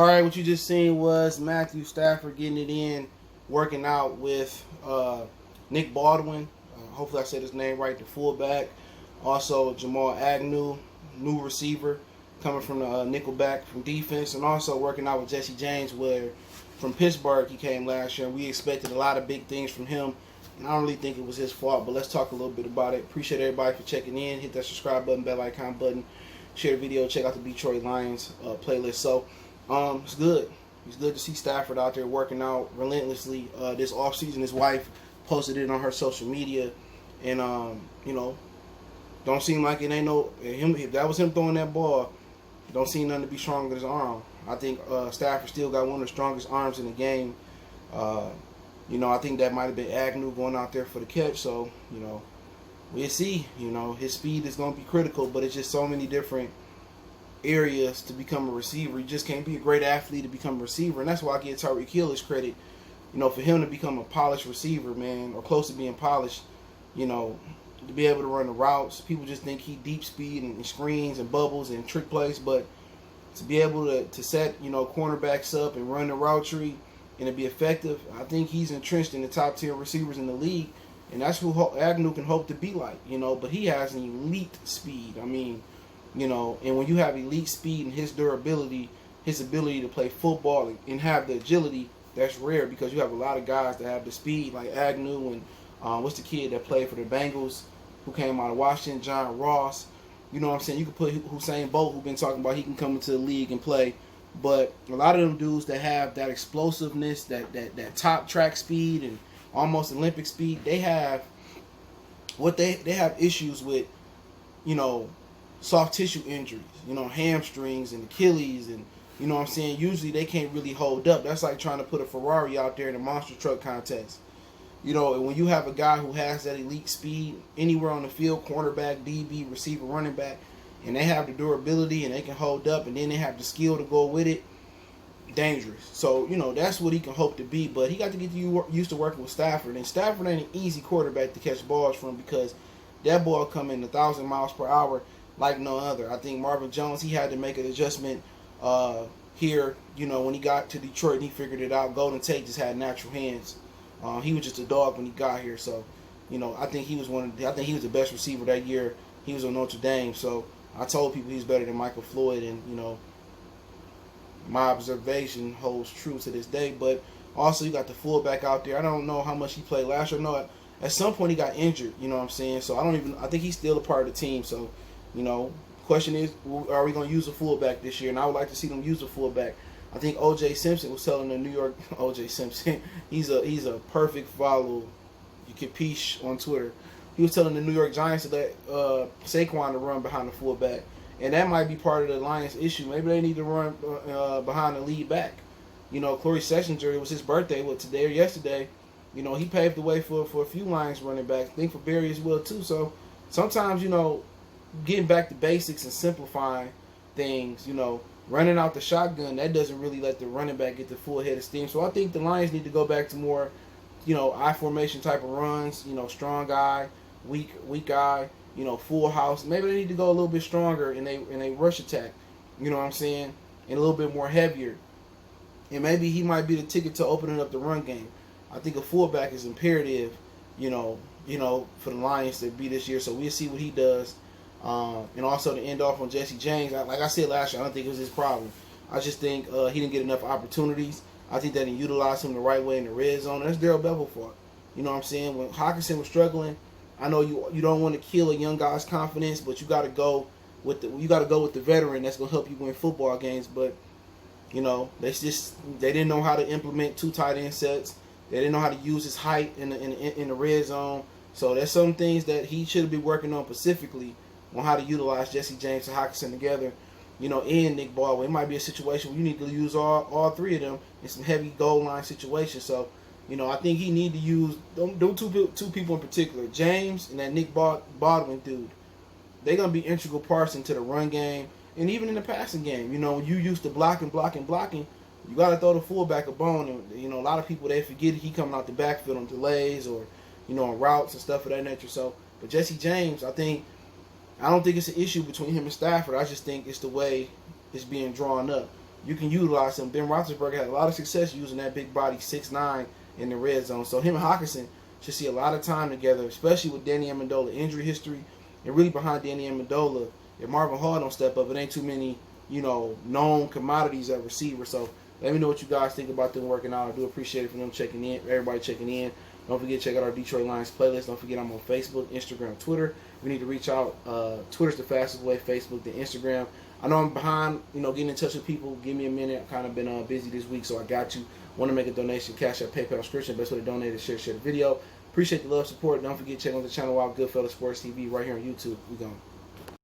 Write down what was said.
All right, what you just seen was Matthew Stafford getting it in, working out with Nick Bawden. Hopefully I said his name right, the fullback. Also, Jamal Agnew, new receiver, coming from the nickelback from defense. And also working out with Jesse James, where from Pittsburgh he came last year. And we expected a lot of big things from him. And I don't really think it was his fault, but let's talk a little bit about it. Appreciate everybody for checking in. Hit that subscribe button, bell icon button. Share the video. Check out the Detroit Lions playlist. So, it's good. It's good to see Stafford out there working out relentlessly this offseason. His wife posted it on her social media. And, don't seem like it ain't no him. If that was him throwing that ball, don't seem nothing to be stronger than his arm. I think Stafford still got one of the strongest arms in the game. I think that might have been Agnew going out there for the catch. So, we'll see. His speed is going to be critical, but it's just so many different areas to become a receiver. You just can't be a great athlete to become a receiver, and that's why I give Tyreek Hill his credit. For him to become a polished receiver, man, or close to being polished, to be able to run the routes. People just think he deep speed and screens and bubbles and trick plays, but to be able to set, cornerbacks up and run the route tree and to be effective, I think he's entrenched in the top tier receivers in the league, and that's who Agnew can hope to be like, but he has an elite speed. And when you have elite speed and his durability, his ability to play football and have the agility, that's rare because you have a lot of guys that have the speed like Agnew and what's the kid that played for the Bengals who came out of Washington, John Ross. You know what I'm saying? You could put Hussein Bolt, who's been talking about he can come into the league and play. But a lot of them dudes that have that explosiveness, that top track speed and almost Olympic speed, they have issues with, soft tissue injuries, hamstrings and Achilles, and usually they can't really hold up. That's like trying to put a Ferrari out there in a monster truck contest. And when you have a guy who has that elite speed anywhere on the field, cornerback, DB, receiver, running back, and they have the durability and they can hold up, and then they have the skill to go with it, dangerous. So, that's what he can hope to be. But he got to get used to working with Stafford, and Stafford ain't an easy quarterback to catch balls from because that ball come in 1,000 miles per hour like no other. I think Marvin Jones, he had to make an adjustment here, when he got to Detroit and he figured it out. Golden Tate just had natural hands. He was just a dog when he got here. So, I think he was I think he was the best receiver that year. He was on Notre Dame. So I told people he's better than Michael Floyd, and my observation holds true to this day. But also you got the fullback out there. I don't know how much he played last year. No, at some point he got injured. You know what I'm saying? So I think he's still a part of the team. So, question is, are we going to use a fullback this year? And I would like to see them use a fullback. I think O.J. Simpson was telling the New York O.J. Simpson, he's a perfect follow. You can Capiche on Twitter. He was telling the New York Giants to let Saquon to run behind the fullback, and that might be part of the Lions' issue. Maybe they need to run behind the lead back. Corey Sessions, it was his birthday, today or yesterday. He paved the way for a few Lions running backs. I think for Barry as well too. So sometimes getting back to basics and simplifying things, running out the shotgun, that doesn't really let the running back get the full head of steam. So I think the Lions need to go back to more, I formation type of runs, strong guy, weak guy, full house. Maybe they need to go a little bit stronger in a rush attack, you know what I'm saying, and a little bit more heavier. And maybe he might be the ticket to opening up the run game. I think a fullback is imperative, for the Lions to be this year. So we'll see what he does. And also to end off on Jesse James, like I said last year, I don't think it was his problem. I just think he didn't get enough opportunities. I think they didn't utilize him the right way in the red zone. That's Darrell Bevell's fault. You know what I'm saying? When Hockenson was struggling, I know you don't want to kill a young guy's confidence, but you got to go with the veteran that's gonna help you win football games. But they didn't know how to implement 2 tight end sets. They didn't know how to use his height in the red zone. So there's some things that he should be working on specifically on how to utilize Jesse James and Hockenson together, and Nick Baldwin. It might be a situation where you need to use all 3 of them in some heavy goal line situations. So, I think he need to use them two people in particular, James and that Nick Baldwin dude. They're going to be integral parts into the run game and even in the passing game. When you used to blocking, you got to throw the fullback a bone. And, a lot of people, they forget he coming out the backfield on delays or, on routes and stuff of that nature. So, but Jesse James, I don't think it's an issue between him and Stafford. I just think it's the way it's being drawn up. you can utilize him. Ben Roethlisberger had a lot of success using that big body 6'9" in the red zone. So him and Hawkinson should see a lot of time together, especially with Danny Amendola injury history, and really behind Danny Amendola. If Marvin Hall don't step up, it ain't too many, known commodities at receiver. So let me know what you guys think about them working out. I do appreciate it for them checking in, everybody checking in. Don't forget to check out our Detroit Lions playlist. Don't forget I'm on Facebook, Instagram, Twitter. We need to reach out. Twitter's the fastest way, Facebook, the Instagram. I know I'm behind, getting in touch with people. Give me a minute. I've kind of been busy this week, so I got you. Want to make a donation, Cash App, PayPal, subscription. Best way to donate is share the video. Appreciate the love, support. Don't forget to check out the channel Wild Goodfellas Sports TV right here on YouTube. We gone.